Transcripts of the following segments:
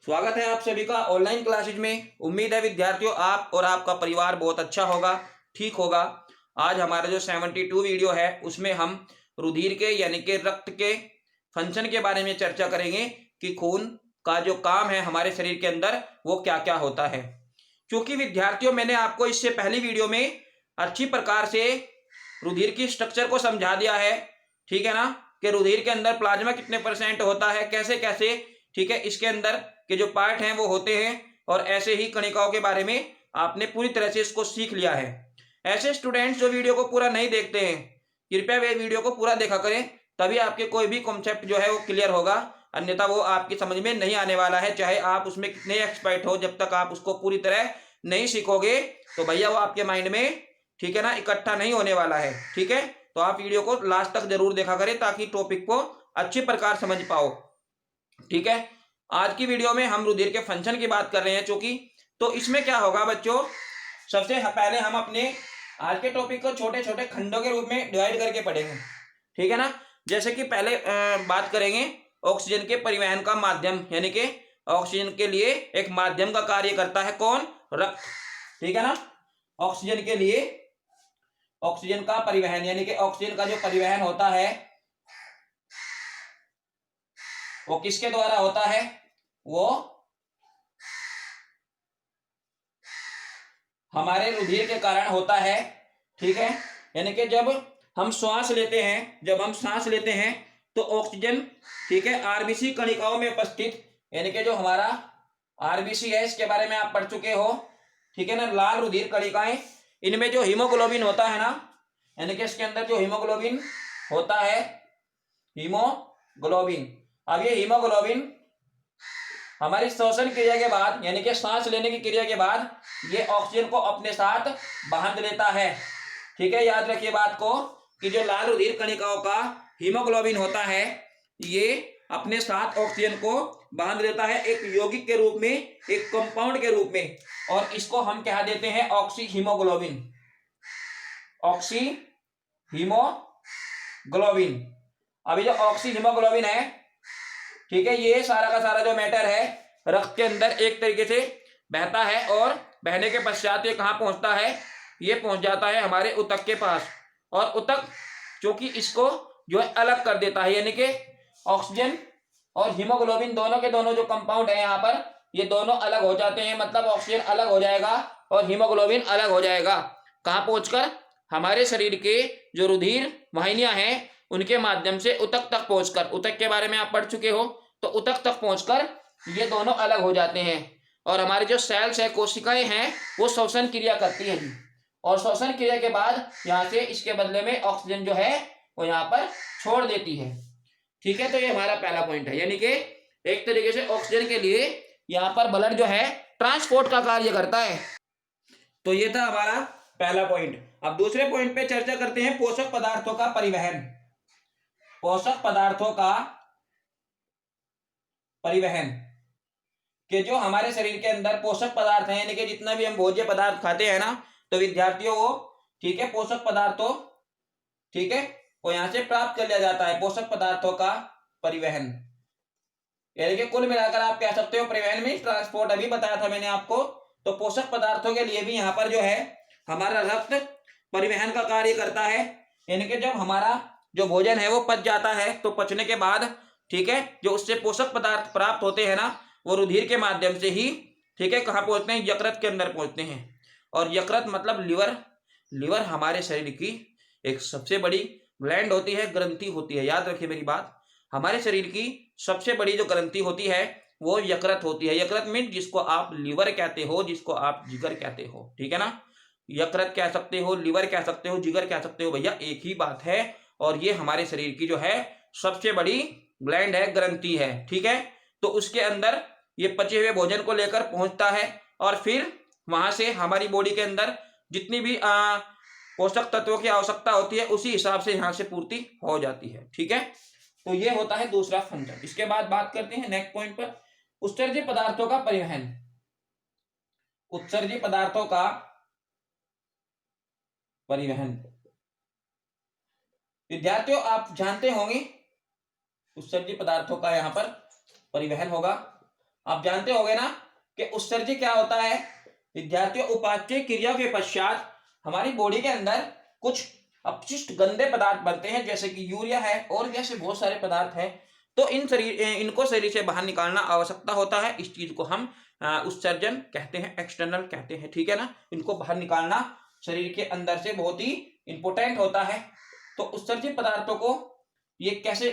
स्वागत है आप सभी का ऑनलाइन क्लासेज में। उम्मीद है विद्यार्थियों आप और आपका परिवार बहुत अच्छा होगा, ठीक होगा। आज हमारा जो 72 वीडियो है उसमें हम रुधिर के यानी कि रक्त के फंक्शन के बारे में चर्चा करेंगे कि खून का जो काम है हमारे शरीर के अंदर वो क्या क्या होता है। क्योंकि विद्यार्थियों मैंने आपको इससे पहली वीडियो में अच्छी प्रकार से रुधिर की स्ट्रक्चर को समझा दिया है, ठीक है ना, कि रुधिर के अंदर प्लाज्मा कितने परसेंट होता है, कैसे कैसे, ठीक है, इसके अंदर के जो पार्ट हैं वो होते हैं। और ऐसे ही कणिकाओं के बारे में आपने पूरी तरह से इसको सीख लिया है। ऐसे स्टूडेंट्स जो वीडियो को पूरा नहीं देखते हैं, कृपया वे वीडियो को पूरा देखा करें, तभी आपके कोई भी कॉन्सेप्ट जो है वो क्लियर होगा, अन्यथा वो आपकी समझ में नहीं आने वाला है। चाहे आप उसमें कितने एक्सपर्ट हो, जब तक आप उसको पूरी तरह नहीं सीखोगे तो भैया वो आपके माइंड में, ठीक है ना, इकट्ठा नहीं होने वाला है। ठीक है, तो आप वीडियो को लास्ट तक जरूर देखा करें ताकि टॉपिक को अच्छी प्रकार समझ पाओ। ठीक है, आज की वीडियो में हम रुधिर के फंक्शन की बात कर रहे हैं चूंकि, तो इसमें क्या होगा बच्चों, सबसे पहले हम अपने आज के टॉपिक को छोटे छोटे खंडों के रूप में डिवाइड करके पढ़ेंगे। ठीक है ना, जैसे कि पहले बात करेंगे ऑक्सीजन के परिवहन का माध्यम, यानी कि ऑक्सीजन के लिए एक माध्यम का कार्य करता है कौन, रक्त। ठीक है ना, ऑक्सीजन के लिए ऑक्सीजन का परिवहन यानी कि ऑक्सीजन का जो परिवहन होता है वो किसके द्वारा होता है, वो हमारे रुधिर के कारण होता है। ठीक है, यानी कि जब हम सांस लेते हैं तो ऑक्सीजन, ठीक है, आरबीसी कणिकाओं में उपस्थित, यानी कि जो हमारा आरबीसी है इसके बारे में आप पढ़ चुके हो, ठीक है ना, लाल रुधिर कणिकाएं, इनमें जो हीमोग्लोबिन होता है ना, यानी कि इसके अंदर जो हीमोग्लोबिन होता है, हीमोग्लोबिन, अब ये हीमोग्लोबिन हमारी श्वसन क्रिया के बाद यानी कि सांस लेने की क्रिया के बाद ये ऑक्सीजन को अपने साथ बांध लेता है। ठीक है, याद रखिए बात को कि जो लाल रुधिर कणिकाओं का हीमोग्लोबिन होता है ये अपने साथ ऑक्सीजन को बांध लेता है एक यौगिक के रूप में, एक कंपाउंड के रूप में, और इसको हम क्या देते हैं, ऑक्सी हीमोग्लोबिन, ऑक्सी हीमोग्लोबिन। अभी जो ऑक्सी हीमोग्लोबिन है, ठीक है, ये सारा का सारा जो मैटर है रक्त के अंदर एक तरीके से बहता है, और बहने के पश्चात ये कहाँ पहुंचता है, ये पहुंच जाता है हमारे ऊतक के पास। और ऊतक क्योंकि इसको जो है अलग कर देता है, यानी कि ऑक्सीजन और हीमोग्लोबिन दोनों के दोनों जो कंपाउंड है यहाँ पर, ये दोनों अलग हो जाते हैं, मतलब ऑक्सीजन अलग हो जाएगा और हीमोग्लोबिन अलग हो जाएगा। कहाँ पहुंचकर, हमारे शरीर के जो रुधिर वाहिनियां हैं उनके माध्यम से ऊतक तक पहुंचकर, ऊतक के बारे में आप पढ़ चुके हो, तो ऊतक तक पहुंचकर ये दोनों अलग हो जाते हैं। और हमारे जो सेल्स है, कोशिकाएं हैं, वो श्वसन क्रिया करती हैं, और श्वसन क्रिया के बाद यहाँ से इसके बदले में ऑक्सीजन जो है वो यहाँ पर छोड़ देती है। ठीक है, तो ये हमारा पहला पॉइंट है, यानी कि एक तरीके से ऑक्सीजन के लिए यहाँ पर ब्लड जो है ट्रांसपोर्ट का कार्य करता है। तो ये था हमारा पहला पॉइंट। अब दूसरे पॉइंट पे चर्चा करते हैं पोषक पदार्थों का परिवहन। पोषक पदार्थों का परिवहन कि जो हमारे शरीर के अंदर पोषक पदार्थ हैं, यानी कि जितना भी हम भोज्य पदार्थ खाते हैं ना, तो विद्यार्थियों को, ठीक है, पोषक पदार्थों, ठीक है, को यहां से प्राप्त कर लिया जाता है। पोषक पदार्थों का परिवहन यानी कि कुल मिलाकर आप कह सकते हो परिवहन में ट्रांसपोर्ट, अभी बताया था मैंने आपको। तो पोषक पदार्थों के लिए भी यहाँ पर जो है हमारा रक्त परिवहन का कार्य करता है, यानी कि जब हमारा जो भोजन है वो पच जाता है तो पचने के बाद, ठीक है, जो उससे पोषक पदार्थ प्राप्त होते हैं ना, वो रुधिर के माध्यम से ही, ठीक है, कहाँ पहुंचते हैं, यकृत के अंदर पहुंचते हैं। और यकृत मतलब लिवर। लिवर हमारे शरीर की एक सबसे बड़ी ग्लैंड होती है, ग्रंथि होती है। याद रखिए मेरी बात, हमारे शरीर की सबसे बड़ी जो ग्रंथि होती है वो यकृत होती है। यकृत मीन जिसको आप लिवर कहते हो, जिसको आप जिगर कहते हो, ठीक है ना, यकृत कह सकते हो, लिवर कह सकते हो, जिगर कह सकते हो, भैया एक ही बात है। और ये हमारे शरीर की जो है सबसे बड़ी ग्लैंड है, ग्रंथि है। ठीक है, तो उसके अंदर ये पचे हुए भोजन को लेकर पहुंचता है, और फिर वहां से हमारी बॉडी के अंदर जितनी भी पोषक तत्वों की आवश्यकता होती है उसी हिसाब से यहां से पूर्ति हो जाती है। ठीक है, तो ये होता है दूसरा फंक्शन। इसके बाद बात करते हैं नेक्स्ट पॉइंट पर, उत्सर्जित पदार्थों का परिवहन। उत्सर्जित पदार्थों का परिवहन विद्यार्थियों आप जानते होंगे उत्सर्जित पदार्थों का यहाँ पर परिवहन होगा। आप जानते होंगे ना कि उत्सर्जक क्या होता है विद्यार्थियों। उपापचय क्रिया के पश्चात हमारी बॉडी के अंदर कुछ अपशिष्ट गंदे पदार्थ बनते हैं, जैसे कि यूरिया है और जैसे बहुत सारे पदार्थ हैं। तो इनको शरीर से बाहर निकालना आवश्यकता होता है। इस चीज को हम उत्सर्जन कहते हैं, एक्सटर्नल कहते हैं, ठीक है ना। इनको बाहर निकालना शरीर के अंदर से बहुत ही इंपॉर्टेंट होता है। तो उत्सर्जित पदार्थों को ये कैसे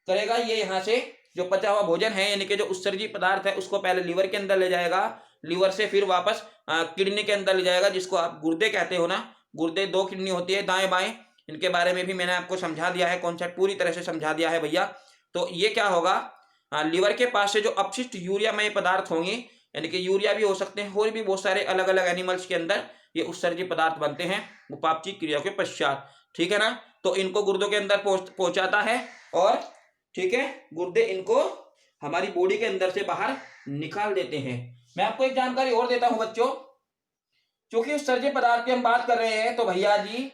करेगा, ये यहाँ से जो पचा हुआ भोजन है यानी कि जो उत्सर्जित पदार्थ है उसको पहले लीवर के अंदर ले जाएगा, लीवर से फिर वापस किडनी के अंदर ले जाएगा, जिसको आप गुर्दे कहते हो ना। गुर्दे 2 किडनी होती है, दाएं बाएं। इनके बारे में भी मैंने आपको समझा दिया है, कॉन्सेप्ट पूरी तरह से समझा दिया है भैया। तो ये क्या होगा, लीवर के पास से जो अपशिष्ट यूरियामय पदार्थ होंगे, यानी कि यूरिया भी हो सकते हैं और भी बहुत सारे अलग अलग एनिमल्स के अंदर ये उत्सर्जित पदार्थ बनते हैं उपापचय क्रिया के पश्चात, ठीक है ना। तो इनको गुर्दों के अंदर पहुंचाता है और ठीक है, गुर्दे इनको हमारी बॉडी के अंदर से बाहर निकाल देते हैं। मैं आपको एक जानकारी और देता हूं बच्चों, क्योंकि उत्सर्जित पदार्थ की हम बात कर रहे हैं, तो भैया जी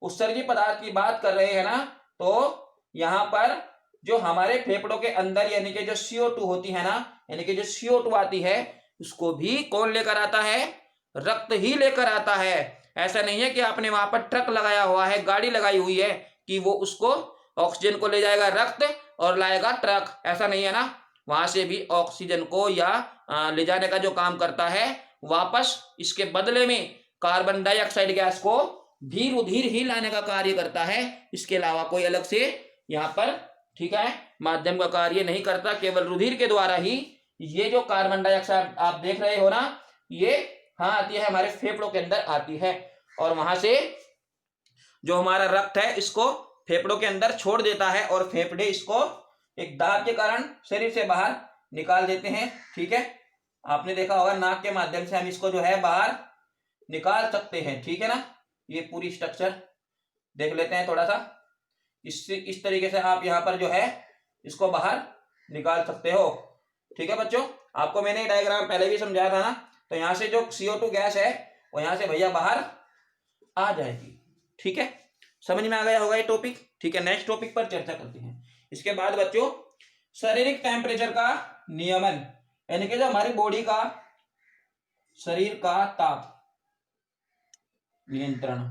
उत्सर्जित पदार्थ की बात कर रहे हैं ना, तो यहां पर जो हमारे फेफड़ों के अंदर यानी कि जो CO2 होती है ना, यानी कि जो CO2 आती है, उसको भी कौन लेकर आता है, रक्त ही लेकर आता है। ऐसा नहीं है कि आपने वहां पर ट्रक लगाया हुआ है, गाड़ी लगाई हुई है कि वो उसको ऑक्सीजन को ले जाएगा रक्त और लाएगा ट्रक, ऐसा नहीं है ना। वहां से भी ऑक्सीजन को या ले जाने का जो काम करता है, वापस इसके बदले में कार्बन डाइऑक्साइड गैस को भी रुधिर ही लाने का कार्य करता है। इसके अलावा कोई अलग से यहाँ पर ठीक है माध्यम का कार्य नहीं करता। केवल रुधिर के द्वारा ही ये जो कार्बन डाइऑक्साइड आप देख रहे हो ना, ये हाँ आती है हमारे फेफड़ों के अंदर आती है, और वहां से जो हमारा रक्त है इसको फेफड़ों के अंदर छोड़ देता है, और फेफड़े इसको एक दाब के कारण शरीर से बाहर निकाल देते हैं, ठीक है। आपने देखा होगा नाक के माध्यम से हम इसको जो है बाहर निकाल सकते हैं, ठीक है ना। ये पूरी स्ट्रक्चर देख लेते हैं थोड़ा सा। इस तरीके से आप यहाँ पर जो है इसको बाहर निकाल सकते हो, ठीक है बच्चों। आपको मैंने डायग्राम पहले भी समझाया था ना। तो यहाँ से जो CO2 गैस है वो यहाँ से भैया बाहर आ जाएगी, ठीक है। समझ में आ गया होगा ये टॉपिक, ठीक है। नेक्स्ट टॉपिक पर चर्चा करते हैं। इसके बाद बच्चों शारीरिक टेम्परेचर का नियमन, यानी कि जो हमारी बॉडी का शरीर का ताप नियंत्रण,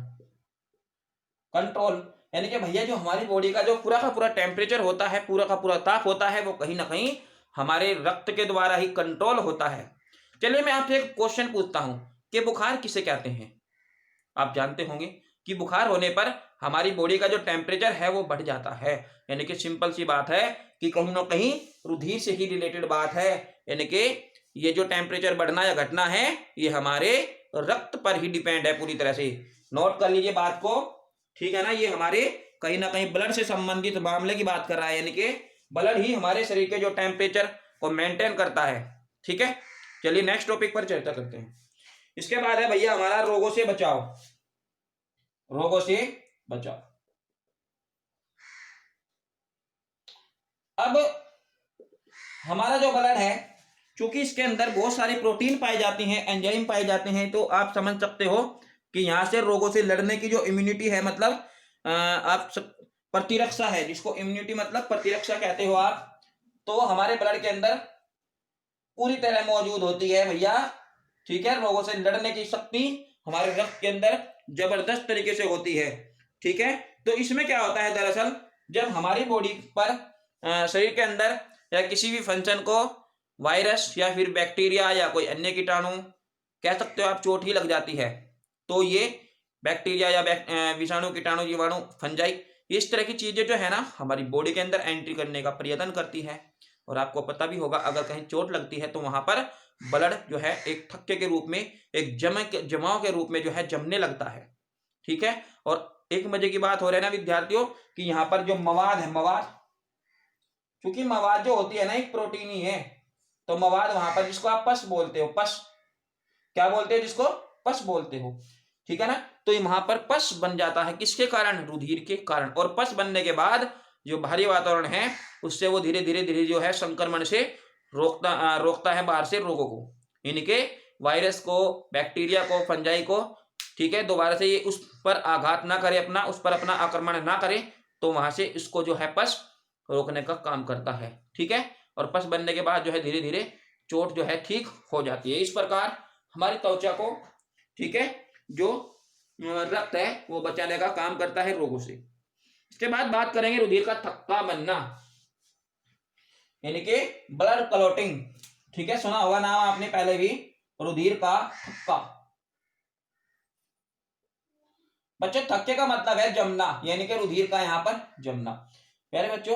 कंट्रोल, यानी कि भैया जो हमारी बॉडी का जो पूरा का पूरा टेम्परेचर होता है, पूरा का पूरा ताप होता है, वो कहीं ना कहीं हमारे रक्त के द्वारा ही कंट्रोल होता है। चलिए मैं आपसे एक क्वेश्चन पूछता हूं कि बुखार किसे कहते हैं। आप जानते होंगे कि बुखार होने पर हमारी बॉडी का जो टेम्परेचर है वो बढ़ जाता है, यानी कि सिंपल सी बात है कि कहीं ना कहीं रुधिर से ही रिलेटेड बात है। यानी कि ये जो टेम्परेचर बढ़ना या घटना है ये हमारे रक्त पर ही डिपेंड है पूरी तरह से। नोट कर लीजिए बात को, ठीक है ना। ये हमारे कहीं ना कहीं ब्लड से संबंधित मामले की बात कर रहा है, यानी कि ब्लड ही हमारे शरीर के जो टेम्परेचर को मेंटेन करता है, ठीक है। चलिए नेक्स्ट टॉपिक पर चर्चा करते हैं। इसके बाद है भैया हमारा रोगों से बचाव, रोगों से बचाव। अब हमारा जो ब्लड है, चूंकि इसके अंदर बहुत सारी प्रोटीन पाई जाती हैं, एंजाइम पाए जाते हैं, तो आप समझ सकते हो कि यहां से रोगों से लड़ने की जो इम्यूनिटी है, मतलब आप प्रतिरक्षा है, जिसको इम्यूनिटी मतलब प्रतिरक्षा कहते हो आप, तो हमारे ब्लड के अंदर पूरी तरह मौजूद होती है भैया, ठीक है। रोगों से लड़ने की शक्ति हमारे रक्त के अंदर जबरदस्त तरीके से होती है, ठीक है। तो इसमें क्या होता है, दरअसल जब हमारी बॉडी पर शरीर के अंदर या किसी भी फंक्शन को वायरस या फिर बैक्टीरिया या कोई अन्य कीटाणु, कह सकते हो आप, चोट ही लग जाती है, तो ये बैक्टीरिया या विषाणु, कीटाणु, जीवाणु, फंजाई, इस तरह की चीजें जो है ना हमारी बॉडी के अंदर एंट्री करने का प्रयत्न करती है। और आपको पता भी होगा अगर कहीं चोट लगती है तो वहां पर ब्लड जो है एक थक्के के रूप में, एक जमाव के रूप में जो है जमने लगता है, ठीक है। और एक मजे की बात हो रही है ना विद्यार्थियों कि यहाँ पर जो मवाद है, मवाद, क्योंकि मवाद जो होती है ना एक प्रोटीन ही है, तो मवाद वहां पर जिसको आप पस बोलते हो, पस क्या बोलते हो, जिसको पस बोलते हो, ठीक है ना। तो वहां पर पस बन जाता है, किसके कारण, रुधिर के कारण। और पस बनने के बाद जो बाहरी वातावरण है उससे वो धीरे धीरे जो है संक्रमण से रोकता है बाहर से रोगों को, यानी कि वायरस को, बैक्टीरिया को, फंजाई को, ठीक है। दोबारा से ये उस पर आघात ना करे, उस पर अपना आक्रमण ना करे, तो वहां से इसको जो है पस रोकने का काम करता है, ठीक है। और पस बनने के बाद जो है धीरे धीरे चोट जो है ठीक हो जाती है। इस प्रकार हमारी त्वचा को, ठीक है, जो रक्त है वो बचाने का काम करता है रोगों से। इसके बाद बात करेंगे रुधिर का थक्का बनना, यानी कि ब्लड क्लॉटिंग। ठीक है, सुना होगा नाम आपने पहले भी, रुधिर का थक्का। बच्चों थक्के का मतलब है जमना, यानी कि रुधिर का यहां पर जमना। प्यारे बच्चों,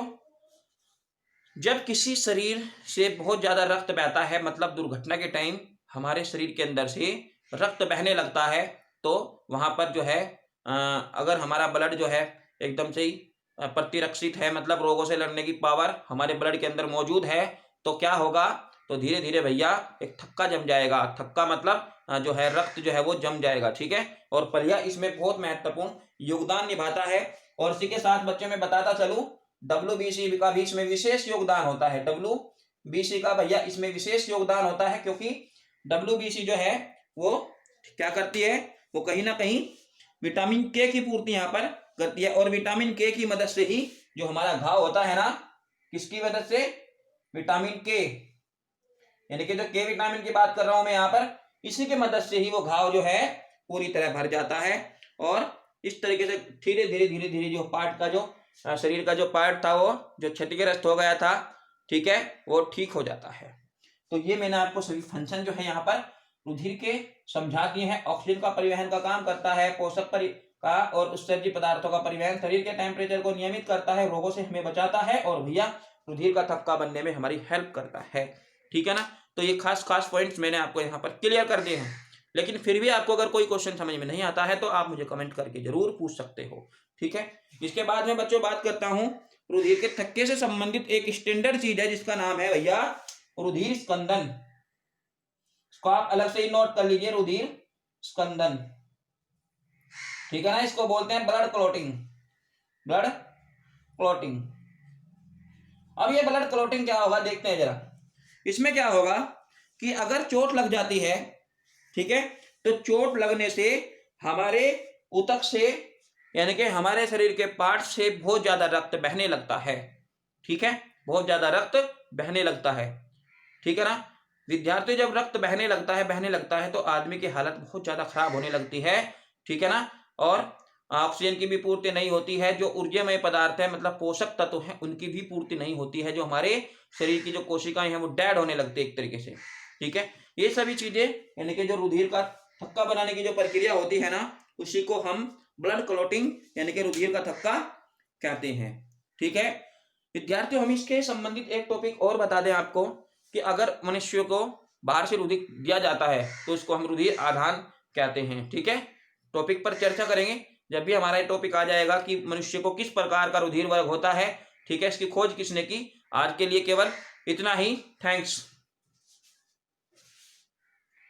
जब किसी शरीर से बहुत ज्यादा रक्त बहता है, मतलब दुर्घटना के टाइम हमारे शरीर के अंदर से रक्त बहने लगता है, तो वहां पर जो है अगर हमारा ब्लड जो है एकदम से ही प्रतिरक्षित है, मतलब रोगों से लड़ने की पावर हमारे ब्लड के अंदर मौजूद है, तो क्या होगा, तो धीरे धीरे भैया एक थक्का जम जाएगा। थक्का मतलब जो है रक्त जो है वो जम जाएगा। ठीक है, और पलिया इसमें बहुत महत्वपूर्ण योगदान निभाता है। और इसी के साथ बच्चों में बताता चलूं, WBC का भी इसमें विशेष योगदान होता है। WBC का भैया इसमें विशेष योगदान होता है, क्योंकि WBC जो है वो क्या करती है, वो कहीं ना कहीं विटामिन के की पूर्ति यहाँ पर करती है। और विटामिन के की मदद से ही जो हमारा घाव होता है ना, किसकी मदद से, विटामिन के, यानी कि जो के विटामिन की बात कर रहा हूं मैं यहाँ पर, इसी की मदद से ही वो घाव जो है पूरी तरह भर जाता है। और इस तरीके से धीरे धीरे धीरे धीरे जो पार्ट का, जो शरीर का जो पार्ट था वो जो क्षतिग्रस्त हो गया था, ठीक है, वो ठीक हो जाता है। तो ये मैंने आपको सभी फंक्शन जो है यहाँ पर रुधिर के समझा दिए हैं। ऑक्सीजन का परिवहन का काम करता है, पोषक का और उत्सर्जी पदार्थों का परिवहन, शरीर के टेम्परेचर को नियमित करता है, रोगों से हमें बचाता है, और भैया रुधिर का थक्का बनने में हमारी हेल्प करता है। ठीक है ना, तो ये खास खास पॉइंट्स मैंने आपको यहाँ पर क्लियर कर दिए हैं। लेकिन फिर भी आपको अगर कोई क्वेश्चन समझ में नहीं आता है तो आप मुझे कमेंट करके जरूर पूछ सकते हो। ठीक है, इसके बाद में बच्चों बात करता हूं रुधिर के थक्के से संबंधित एक स्टैंडर्ड चीज है जिसका नाम है भैया रुधिर स्कंदन। इसको आप अलग से ही नोट कर लीजिए, रुधिर स्कंदन। ठीक है ना, इसको बोलते हैं ब्लड क्लॉटिंग। Blood clotting. अब ये ब्लड क्लॉटिंग क्या होगा देखते हैं जरा। इसमें क्या होगा कि अगर चोट लग जाती है, ठीक है, तो चोट लगने से हमारे ऊतक से, यानी कि हमारे शरीर के पार्ट से बहुत ज्यादा रक्त बहने लगता है। ठीक है, बहुत ज्यादा रक्त बहने लगता है। ठीक है ना, विद्यार्थी जब रक्त बहने लगता है तो आदमी की हालत बहुत ज्यादा खराब होने लगती है। ठीक है ना, और ऑक्सीजन की भी पूर्ति नहीं होती है, जो ऊर्जामय पदार्थ है मतलब पोषक तत्व हैं उनकी भी पूर्ति नहीं होती है, जो हमारे शरीर की जो कोशिकाएं हैं वो डेड होने लगती है एक तरीके से। ठीक है, ये सभी चीजें, यानी कि जो रुधिर का थक्का बनाने की जो प्रक्रिया होती है ना, उसी को हम ब्लड क्लॉटिंग यानी कि रुधिर का थक्का कहते हैं। ठीक है विद्यार्थियों, हम इसके संबंधित एक टॉपिक और बता दें आपको कि अगर मनुष्य को बाहर से रुधिर दिया जाता है तो उसको हम रुधिर आदान कहते हैं। ठीक है, टॉपिक पर चर्चा करेंगे जब भी हमारा ये टॉपिक आ जाएगा कि मनुष्य को किस प्रकार का रुधिर वर्ग होता है। ठीक है, इसकी खोज किसने की। आज के लिए केवल इतना ही। थैंक्स।